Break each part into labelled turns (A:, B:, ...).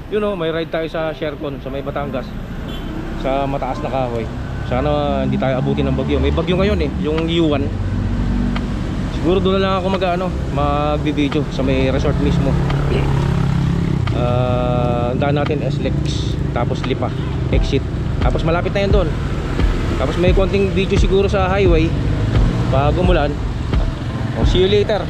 A: Yun o, may ride tayo sa Shercon sa may Batangas, sa mataas na kahoy. Sana hindi tayo abutin ng bagyo. May bagyo ngayon eh, yung Yuan. Siguro doon na lang ako mag-video sa may resort mismo. Daan natin SLEX, tapos Lipa exit, tapos malapit na yun doon. Tapos may konting video siguro sa highway pag umulan. See you later.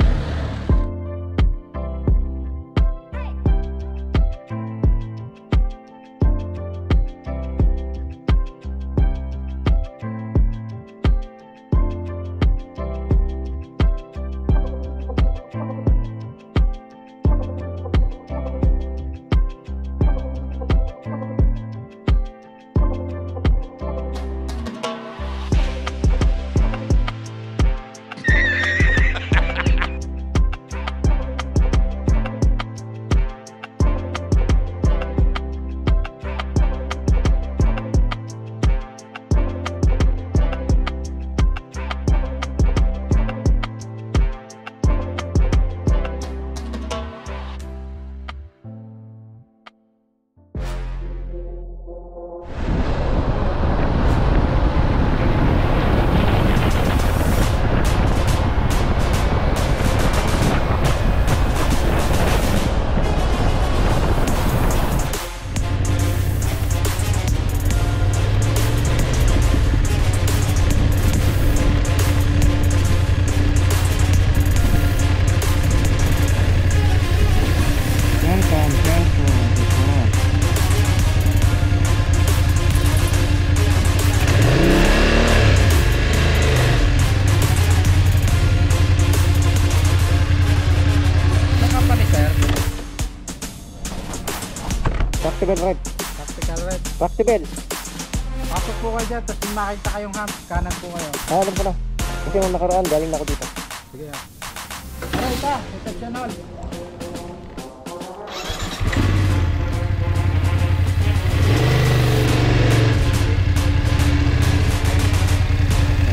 A: Practical red.
B: Practical red.
A: Practical.
B: Pasok po kayo dyan, tapos makita kayong hump, kanan po kayo.
A: Alam ko na. Kasi nung nakaraan, galing na ako dito.
B: Sige ya. Tara ita, exceptional.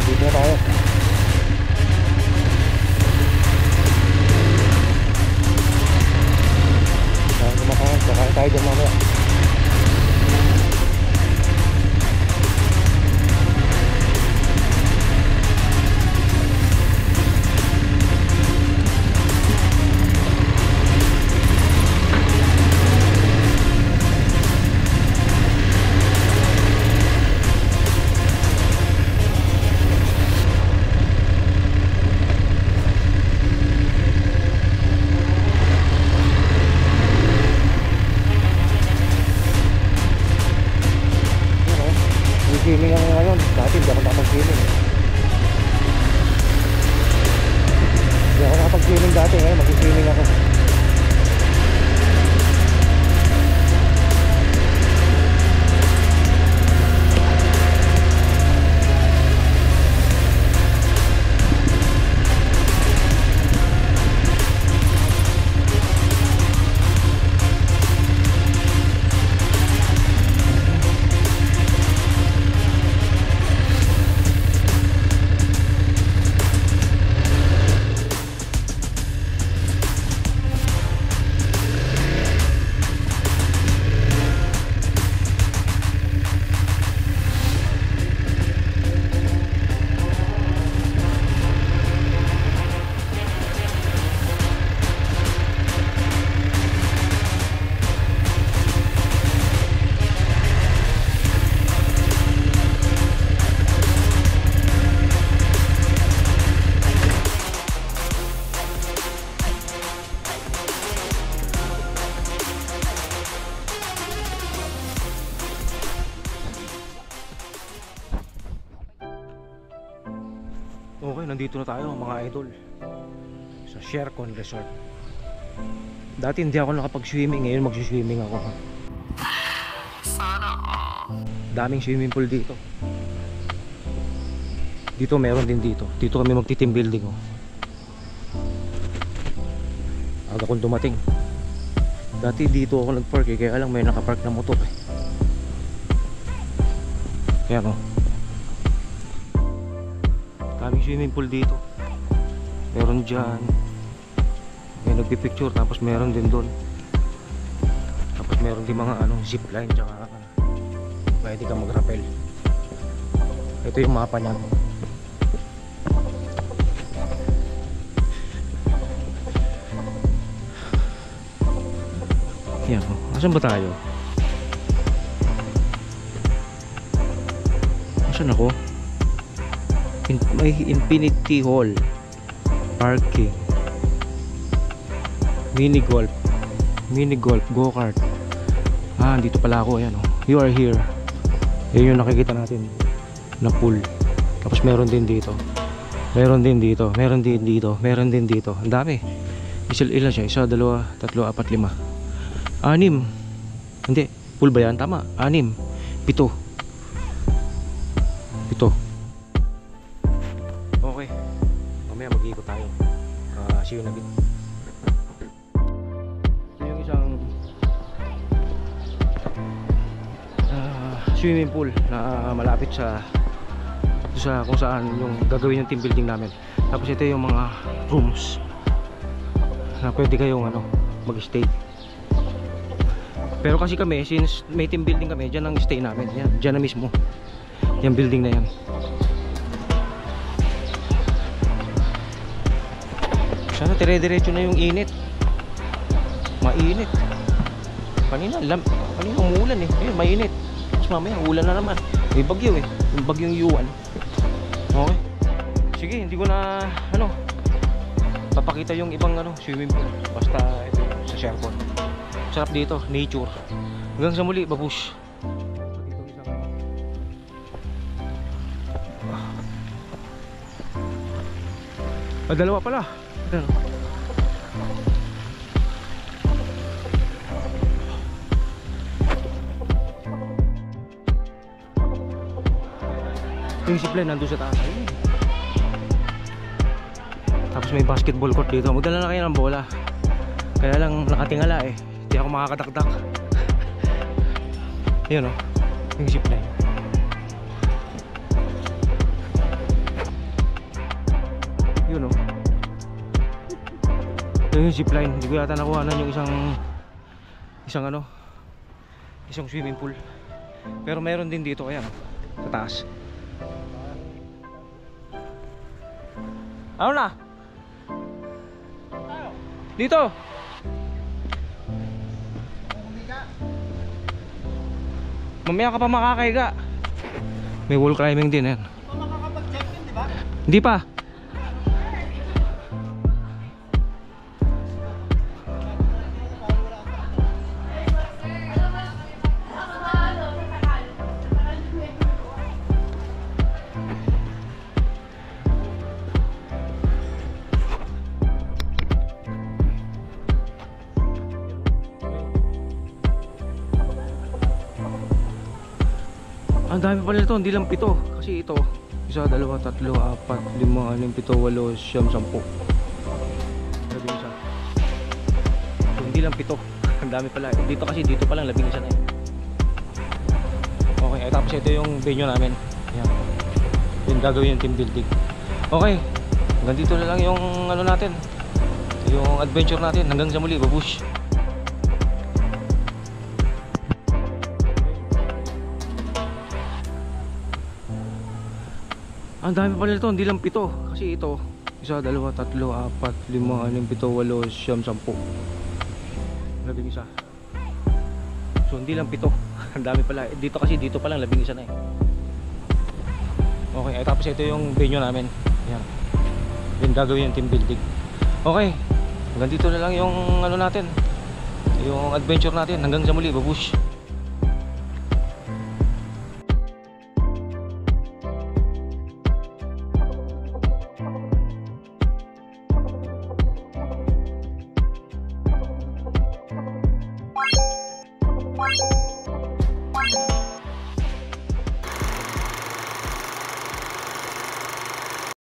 A: Dito na tayo. Kakain tayo dyan mamaya. Swimming ako ngayon. Dati hindi ako nakapag-swimming. Hindi ako nakapag-swimming dati. Ngayon mag-swimming ako. Okay, nandito na tayo mga idol sa Shercon Resort. Dati hindi ako nakapag-swimming, ngayon mag-swimming ako. Daming swimming pool dito. Dito meron din dito. Dito kami magti-team building oh. Aga kong dumating. Dati dito ako nag-park eh, kaya lang may nakapark na motor eh. Ayan oh. Daming swimming pool dito. Meron dyan. May nagpipicture, tapos meron din doon. Tapos meron din mga ano, zipline, tsaka pwede ka mag-rappel. Ito yung mapa niya. Yan, oh. Asan ba tayo? Asan ako? May Infinity Hall, parking, mini golf, go-kart. Dito pala ako. Ayan, oh. You are here. Yun yung nakikita natin na pool. Tapos meron din dito, meron din dito, meron din dito, meron din dito. Ang dami. Ilan siya? 1, 2, 3, 4, 5, 6, 6. Hindi, pool ba yan? Tama, 6, 7. Okay, mamaya mag-iikot tayo. See you in a bit. Ito yung isang swimming pool na malapit sa kung saan yung gagawin yung team building namin. Tapos ito yung mga rooms na pwede kayong mag-stay. Pero kasi kami, since may team building kami, dyan ang stay namin. Yan, dyan na mismo. Yung building na yan. Sana dire-diretso na yung init. Mainit. Kanina umuulan eh. Ayun, mainit. Tapos mamaya ulan na naman. May bagyo eh. Yung bagyong Yuan. Okay. Sige, hindi ko na papakita yung ibang swimming pool. Basta ito sa Shercon. Sarap dito, nature. Hanggang sa muli, babush. Dalawa pala. Yung zipline nandun sa taas. Ayun. Tapos may basketball court dito. Magdala na kayo ng bola. Kaya lang nakatingala eh. Hindi ako makakadakdak. Ayun oh, yung zipline. Yun oh. Yung zipline. Hindi ko yata nakuhanan yung isang swimming pool. Pero meron din dito kaya sa taas. Ano na? Dito. Mamaya ka pa makakahiga. May wall climbing din yan. Hindi pa makakapag-check-in, di ba? Hindi pa. Ang dami pala nito, hindi lang 7. Kasi ito, 1, 2, 3, 4, 5, 6, 7, 8, 9, 10. Sabi isa. So, hindi lang 7. Ang dami pala. Dito kasi, dito pa lang 11 na eh. Okay, tapos ito yung venue namin. Ayan. Yung gagawin yung team building. Okay, hanggang dito na lang yung natin, yung adventure natin. Hanggang sa muli, babush. Ang dami pala nito, hindi lang 7. Kasi ito, 1, 2, 3, 4, 5, 6, 7, 8, 9, 10. 11. So hindi lang 7. Ang dami pala. Dito kasi, dito pa lang 11 na eh. Okay, tapos ito yung venue namin. Ayan. Yung gagawin yung team building. Okay, hanggang dito na lang yung natin, yung adventure natin. Hanggang sa muli, babush.